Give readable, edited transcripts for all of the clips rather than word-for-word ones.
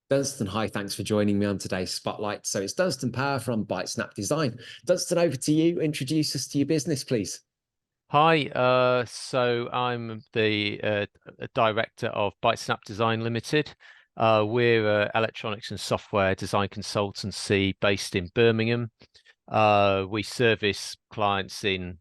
Dunstan, hi, thanks for joining me on today's Spotlight. So it's Dunstan Power from Bytesnap Design. Dunstan, over to you. Introduce us to your business, please. Hi, so I'm the director of Bytesnap Design Limited. We're an electronics and software design consultancy based in Birmingham. We service clients in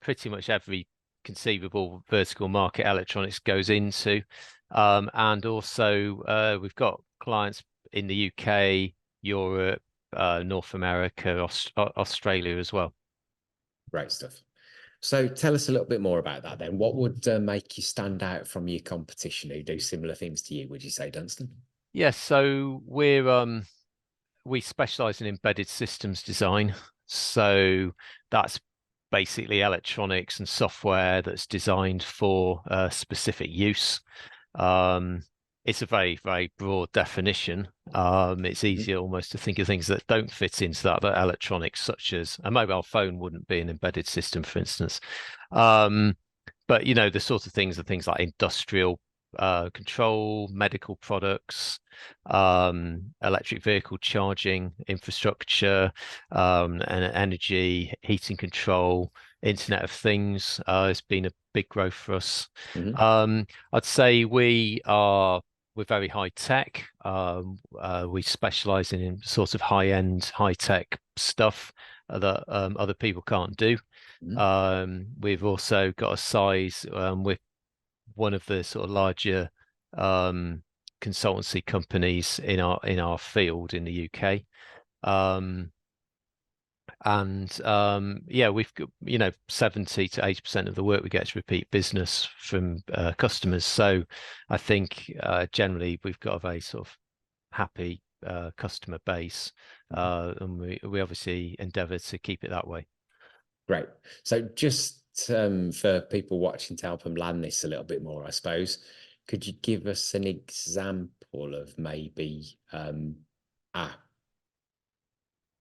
pretty much every conceivable vertical market electronics goes into. And also we've got clients in the UK, Europe, North America, Australia as well. Great stuff. So tell us a little bit more about that then. What would make you stand out from your competition who do similar things to you, would you say, Dunstan? Yes, so we specialize in embedded systems design. So that's basically electronics and software that's designed for specific use. Um, it's a very, very broad definition. It's easier almost to think of things that don't fit into that electronics, such as a mobile phone wouldn't be an embedded system, for instance. But you know, the sort of things are things like industrial control, medical products, electric vehicle charging infrastructure, and energy, heating control, Internet of Things has been a big growth for us. I'd say we're very high tech. We specialize in sort of high-end, high-tech stuff that other people can't do. We've also got a size with one of the sort of larger consultancy companies in our field in the UK. Yeah, we've got, 70 to 80% of the work we get is repeat business from customers. So I think generally we've got a very sort of happy customer base, and we obviously endeavour to keep it that way. Great. So just for people watching to help them land this a little bit more, I suppose, could you give us an example of maybe a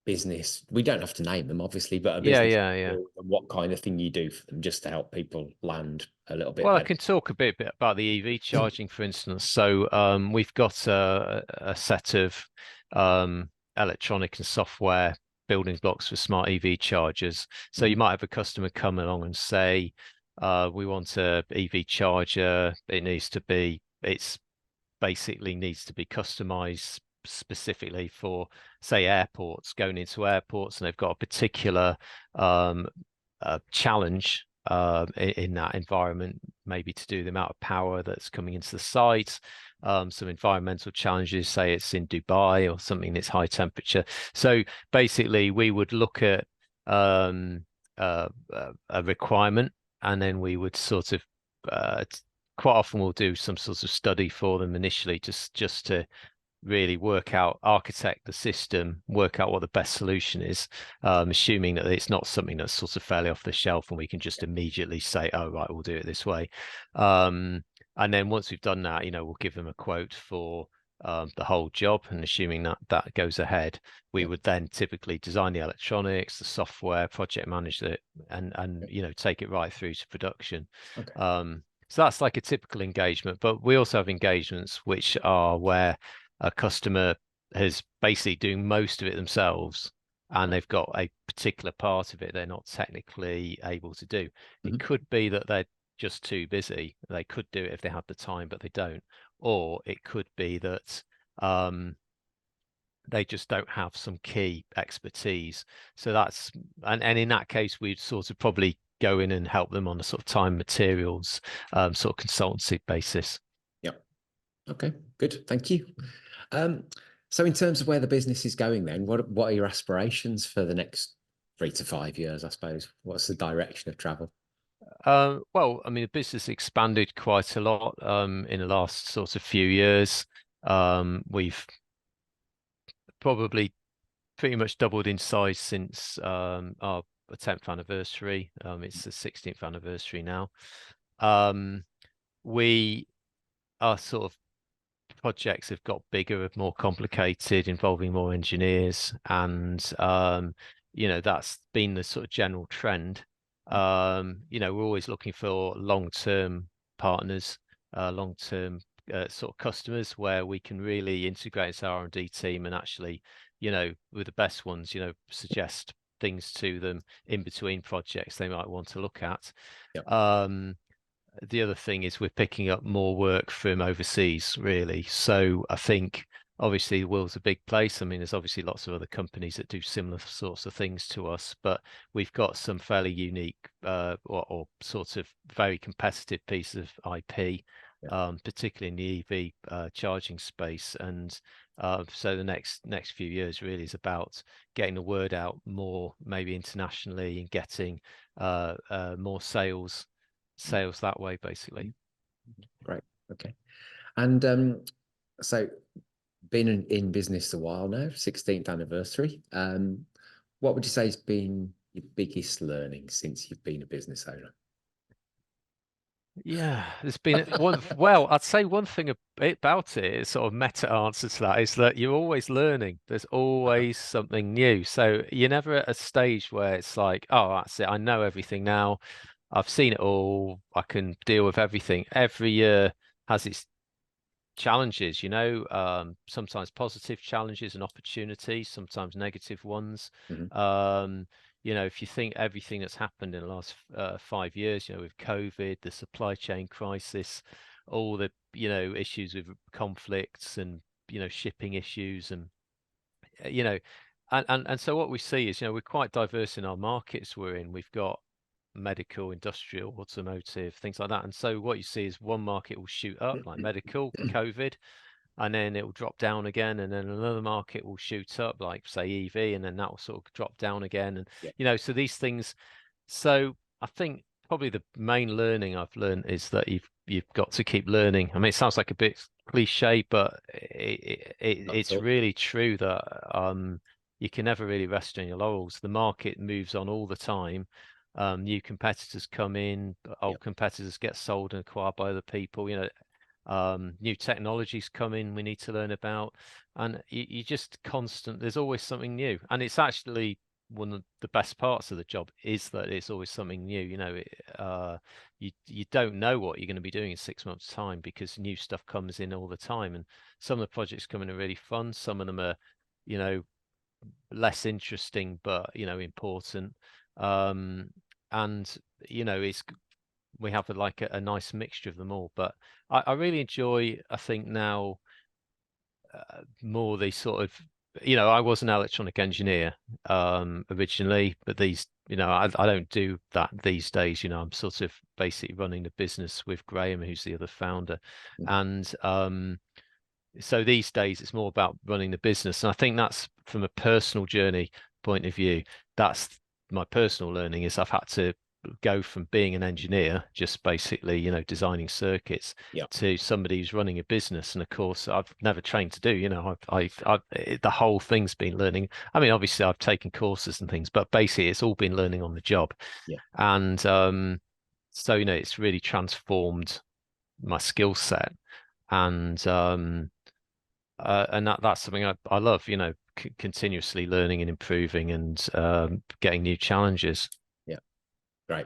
business? We don't have to name them, obviously, but a business Yeah. and what kind of thing you do for them, just to help people land a little bit Well, I better. can talk a bit about the EV charging, for instance. So we've got a set of electronic and software building blocks for smart EV chargers. So you might have a customer come along and say, we want a EV charger. It's basically needs to be customized specifically for, say, airports, going into airports, and they've got a particular challenge in that environment, maybe to do the amount of power that's coming into the site, some environmental challenges, say it's in Dubai or something that's high temperature. So basically we would look at a requirement, and then we would sort of quite often we'll do some sort of study for them initially, just to really architect the system, work out what the best solution is, assuming that it's not something that's sort of fairly off the shelf and we can just immediately say, oh, right, we'll do it this way. And then once we've done that, we'll give them a quote for the whole job, and assuming that goes ahead, we would then typically design the electronics, the software, project manage it, and take it right through to production. So that's like a typical engagement, but we also have engagements which are where a customer is basically doing most of it themselves, and they've got a particular part of it they're not technically able to do. It could be that they're just too busy. They could do it if they had the time, but they don't. Or it could be that they just don't have some key expertise. So and in that case, we'd sort of probably go in and help them on a sort of time materials sort of consultancy basis. Yeah. Okay, good. Thank you. So in terms of where the business is going then, what are your aspirations for the next 3 to 5 years, I suppose? What's the direction of travel? Well, I mean, the business expanded quite a lot in the last sort of few years. We've probably pretty much doubled in size since our 10th anniversary. It's the 16th anniversary now. Our sort of projects have got bigger, more complicated, involving more engineers, and that's been the sort of general trend. We're always looking for long-term partners, long-term sort of customers where we can really integrate into our R&D team and actually, with the best ones, suggest things to them in between projects they might want to look at. Yep. The other thing is we're picking up more work from overseas, really. So I think obviously the world's a big place. I mean, there's obviously lots of other companies that do similar sorts of things to us, but we've got some fairly unique or sort of very competitive pieces of IP, particularly in the EV charging space. And so the next few years really is about getting the word out more, maybe internationally, and getting more sales that way, basically. Great. Okay. And so been in business a while now, 16th anniversary. What would you say has been your biggest learning since you've been a business owner? Yeah, there's been one. Well, I'd say one thing about it is sort of meta answer to that is that you're always learning. There's always something new. So you're never at a stage where it's like, oh, that's it. I know everything now. I've seen it all. I can deal with everything. Every year has its challenges, sometimes positive challenges and opportunities, sometimes negative ones. If you think everything that's happened in the last 5 years, with COVID, the supply chain crisis, all the, issues with conflicts and, shipping issues and, and so what we see is, we're quite diverse in our markets we're in. We've got medical, industrial, automotive, things like that. And so what you see is one market will shoot up, like medical, COVID, and then it will drop down again, and then another market will shoot up, like say EV, and then that will sort of drop down again. And so these things. So I think probably the main learning I've learned is that you've got to keep learning. I mean, it sounds like a bit cliche, but it's really true that you can never really rest on your laurels. The market moves on all the time. New competitors come in, old competitors get sold and acquired by other people. New technologies come in we need to learn about, and you just constant. There's always something new, and it's actually one of the best parts of the job is that it's always something new. You don't know what you're going to be doing in 6 months' time because new stuff comes in all the time, and some of the projects come in are really fun. Some of them are, less interesting but important. And it's we have a nice mixture of them all. But I really enjoy, I think now, more the sort of, I was an electronic engineer originally, but these, I don't do that these days. I'm sort of basically running the business with Graham, who's the other founder. And so these days it's more about running the business. And I think that's from a personal journey point of view. That's my personal learning is I've had to go from being an engineer, just basically, designing circuits, to somebody who's running a business. And of course, I've never trained to do, the whole thing's been learning. I mean, obviously I've taken courses and things, but basically it's all been learning on the job. And so, it's really transformed my skill set. And that's something I love, continuously learning and improving and getting new challenges. Great.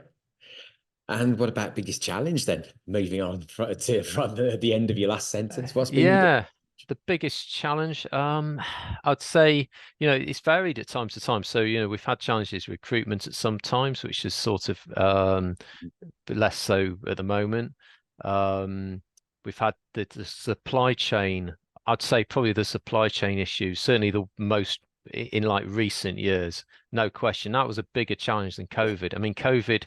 And what about biggest challenge then? Moving on from the end of your last sentence, what's been the biggest challenge? I'd say, it's varied at times to time. So, we've had challenges with recruitment at some times, which is sort of less so at the moment. We've had the supply chain. I'd say probably the supply chain issues, certainly the most in like recent years, no question. That was a bigger challenge than COVID. I mean, COVID,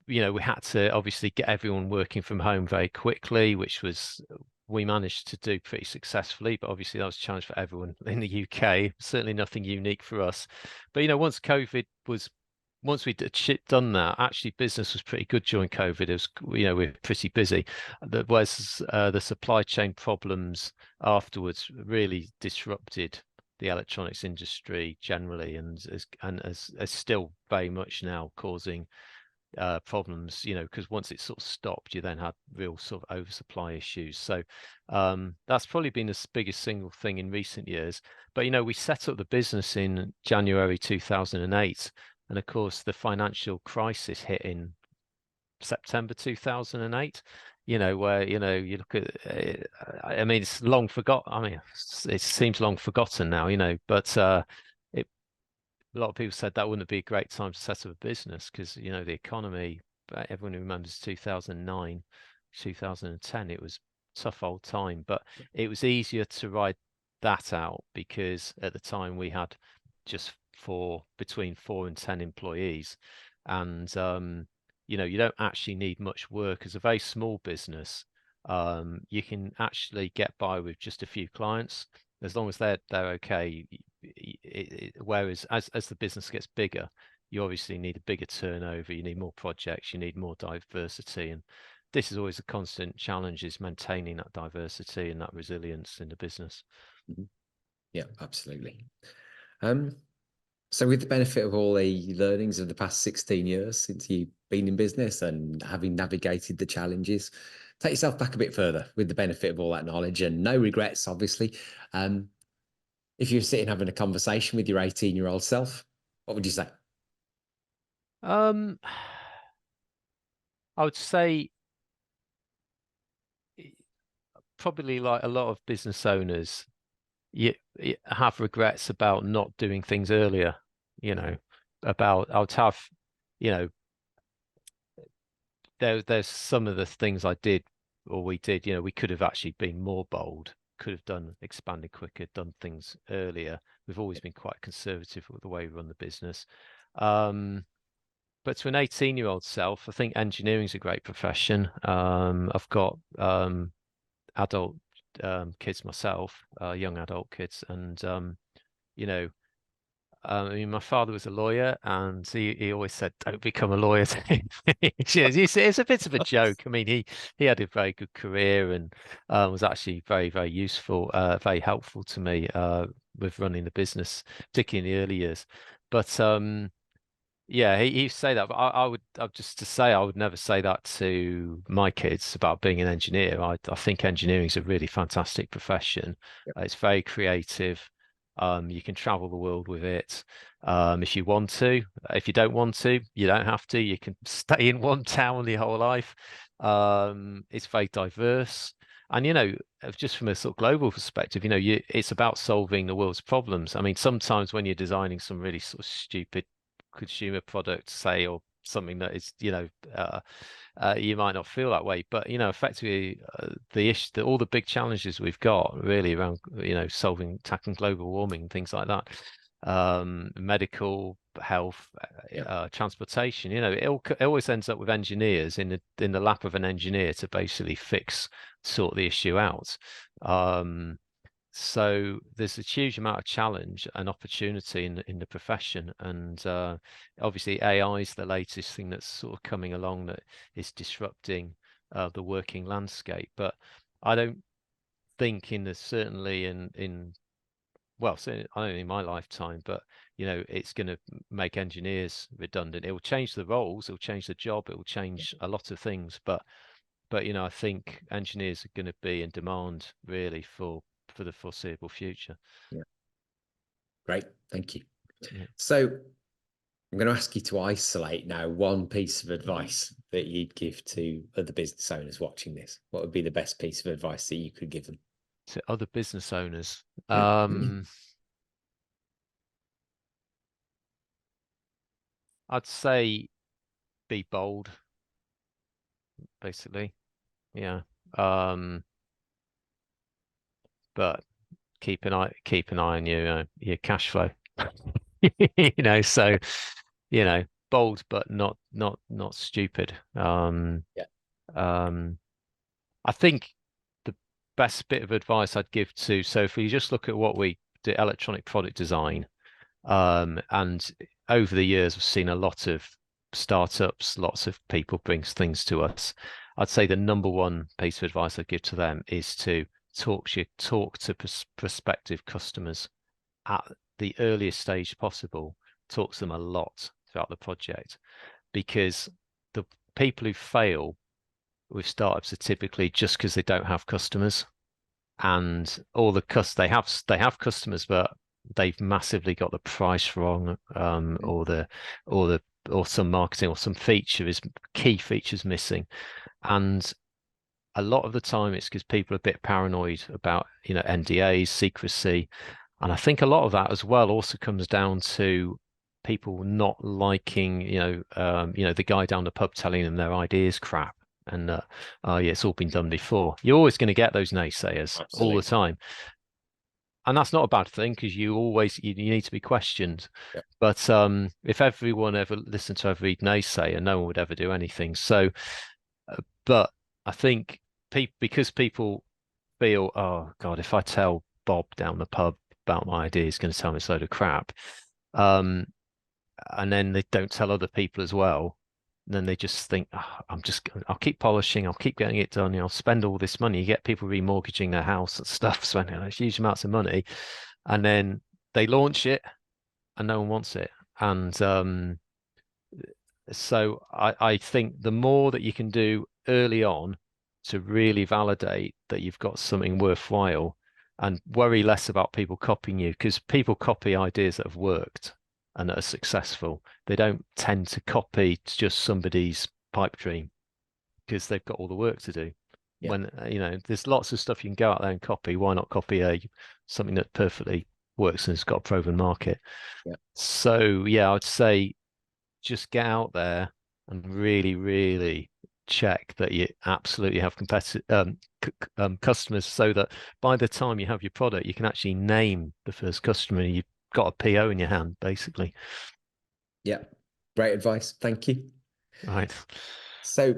we had to obviously get everyone working from home very quickly, which we managed to do pretty successfully, but obviously that was a challenge for everyone in the UK, certainly nothing unique for us. But, once we'd done that, actually business was pretty good during COVID. It was, we were pretty busy. Whereas the supply chain problems afterwards really disrupted the electronics industry generally, and is still very much now causing problems, because once it sort of stopped, you then had real sort of oversupply issues. So that's probably been the biggest single thing in recent years. But, we set up the business in January 2008. And of course, the financial crisis hit in September 2008. where, you look at, I mean, it's long forgotten. I mean, it seems long forgotten now, but it, a lot of people said that wouldn't be a great time to set up a business because, the economy, everyone remembers 2009, 2010, it was a tough old time, but it was easier to ride that out because at the time we had just between 4 and 10 employees. And, you don't actually need much work as a very small business. You can actually get by with just a few clients as long as they're okay. Whereas as the business gets bigger, you obviously need a bigger turnover, you need more projects, you need more diversity, and this is always a constant challenge, is maintaining that diversity and that resilience in the business. Yeah, absolutely. So with the benefit of all the learnings of the past 16 years since you've been in business and having navigated the challenges, take yourself back a bit further with the benefit of all that knowledge and no regrets, obviously. If you're sitting having a conversation with your 18-year-old self, what would you say? I would say probably like a lot of business owners, you have regrets about not doing things earlier, about I would have, there's some of the things I did or we did, we could have actually been more bold, could have expanded quicker, done things earlier. We've always been quite conservative with the way we run the business. But to an 18-year-old self, I think engineering is a great profession. I've got adult kids myself, young adult kids, and I mean, my father was a lawyer, and he always said, "Don't become a lawyer." It's a bit of a joke. I mean, he had a very good career and was actually very, very useful, very helpful to me with running the business, particularly in the early years. But yeah, he used to say that, but I'd just to say I would never say that to my kids about being an engineer. I think engineering is a really fantastic profession. It's very creative. You can travel the world with it if you want to. If you don't want to, you don't have to. You can stay in one town your whole life. It's very diverse. And just from a sort of global perspective, it's about solving the world's problems. I mean, sometimes when you're designing some really sort of stupid consumer product, say, or something that is, you might not feel that way, but effectively, the issue, all the big challenges we've got really around, tackling global warming, things like that, medical health, transportation, it always ends up with engineers in the lap of an engineer to basically sort the issue out. So there's a huge amount of challenge and opportunity in the profession, and obviously AI is the latest thing that's sort of coming along that is disrupting the working landscape. But I don't think certainly I don't think in my lifetime, but it's going to make engineers redundant. It will change the roles, it will change the job, it will change a lot of things, but I think engineers are going to be in demand really for the foreseeable future. Yeah. Great, thank you. Yeah. So I'm going to ask you to isolate now one piece of advice that you'd give to other business owners watching this. What would be the best piece of advice that you could give them? To other business owners, I'd say be bold, basically. Yeah. But keep an eye on your cash flow. So bold but not stupid. I think the best bit of advice I'd give so if we just look at what we do, electronic product design, and over the years we've seen a lot of startups, lots of people bring things to us. I'd say the number one piece of advice I'd give to them is to talk to prospective customers at the earliest stage possible. Talk to them a lot throughout the project, because the people who fail with startups are typically just because they don't have customers, and all they have customers, but they've massively got the price wrong, or some marketing or some key features missing, and a lot of the time it's because people are a bit paranoid about, NDAs, secrecy. And I think a lot of that as well also comes down to people not liking, the guy down the pub telling them their idea is crap. And oh yeah, it's all been done before. You're always going to get those naysayers all the Absolutely. time, and that's not a bad thing because you need to be questioned. Yeah. But if everyone ever listened to every naysayer, no one would ever do anything. So, but I think because people feel, oh God, if I tell Bob down the pub about my idea, he's going to tell me it's a load of crap. Um, and then they don't tell other people as well. Then they just think, oh, I'll keep polishing, I'll keep getting it done. I'll spend all this money. You get people remortgaging their house and stuff, spending huge amounts of money, and then they launch it, and no one wants it. And so I think the more that you can do early on to really validate that you've got something worthwhile, and worry less about people copying you, because people copy ideas that have worked and that are successful. They don't tend to copy just somebody's pipe dream because they've got all the work to do. Yeah. When there's lots of stuff you can go out there and copy. Why not copy something that perfectly works and has got a proven market? Yeah. So yeah, I'd say just get out there and really, really check that you absolutely have competitive customers, so that by the time you have your product, you can actually name the first customer. You've got a PO in your hand, basically. Yeah. Great advice. Thank you. Right. So,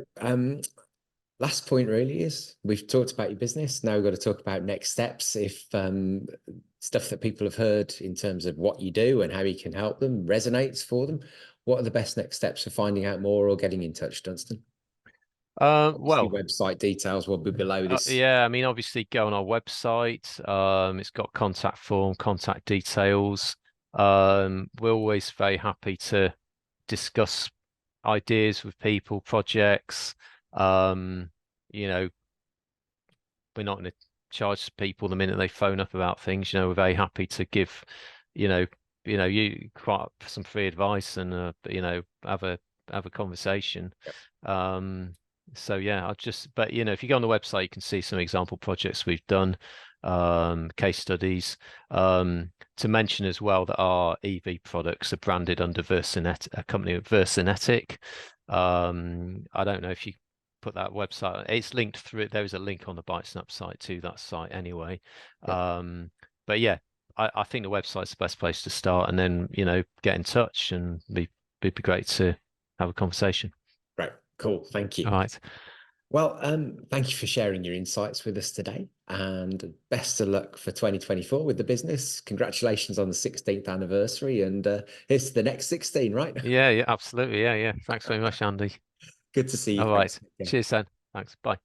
last point really is we've talked about your business. Now we've got to talk about next steps. If stuff that people have heard in terms of what you do and how you can help them resonates for them, what are the best next steps for finding out more or getting in touch, Dunstan? Obviously, Well, website details will be below this. yeah, I mean, obviously go on our website. It's got contact form, contact details. We're always very happy to discuss ideas with people, projects. Um, you know, we're not going to charge people the minute they phone up about things. We're very happy to give, you quite some free advice and have a conversation. Yep. So yeah, but if you go on the website, you can see some example projects we've done, case studies. To mention as well that our EV products are branded under a company Versanetic. I don't know if you put that website. It's linked through. There is a link on the Bytesnap site to that site anyway. Yep. But yeah, I think the website's the best place to start, and then get in touch, and it'd be great to have a conversation. Right. Cool. Thank All you. right. Well, thank you for sharing your insights with us today, and best of luck for 2024 with the business. Congratulations on the 16th anniversary, and here's to the next 16, right? Yeah, absolutely. Yeah. Thanks very much, Andy. Good to see you. All Thanks. right. Yeah. Cheers, then. Thanks. Bye.